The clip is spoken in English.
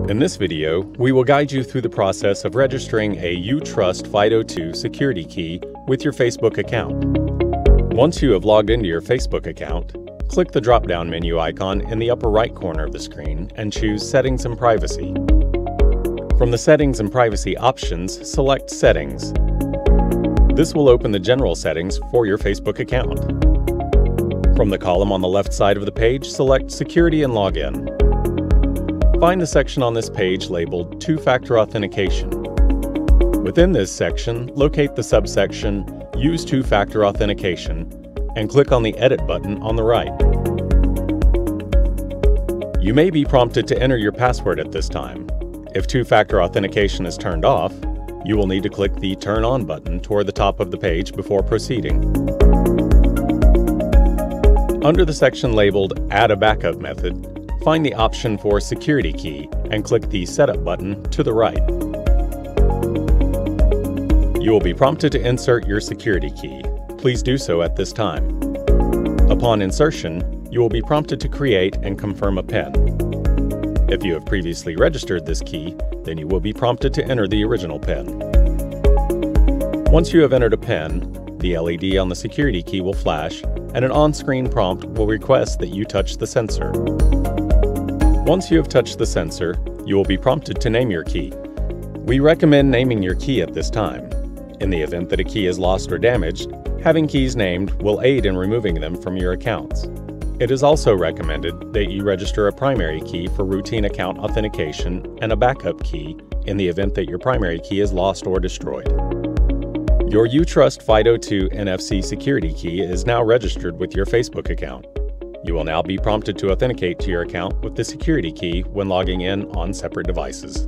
In this video, we will guide you through the process of registering a UTrust FIDO2 security key with your Facebook account. Once you have logged into your Facebook account, click the drop-down menu icon in the upper right corner of the screen and choose Settings and Privacy. From the Settings and Privacy options, select Settings. This will open the general settings for your Facebook account. From the column on the left side of the page, select Security and Login. Find the section on this page labeled Two-Factor Authentication. Within this section, locate the subsection Use Two-Factor Authentication and click on the Edit button on the right. You may be prompted to enter your password at this time. If two-factor authentication is turned off, you will need to click the Turn On button toward the top of the page before proceeding. Under the section labeled Add a Backup Method, find the option for Security Key and click the Setup button to the right. You will be prompted to insert your security key. Please do so at this time. Upon insertion, you will be prompted to create and confirm a PIN. If you have previously registered this key, then you will be prompted to enter the original PIN. Once you have entered a PIN, the LED on the security key will flash and an on-screen prompt will request that you touch the sensor. Once you have touched the sensor, you will be prompted to name your key. We recommend naming your key at this time. In the event that a key is lost or damaged, having keys named will aid in removing them from your accounts. It is also recommended that you register a primary key for routine account authentication and a backup key in the event that your primary key is lost or destroyed. Your UTrust FIDO2 NFC security key is now registered with your Facebook account. You will now be prompted to authenticate to your account with the security key when logging in on separate devices.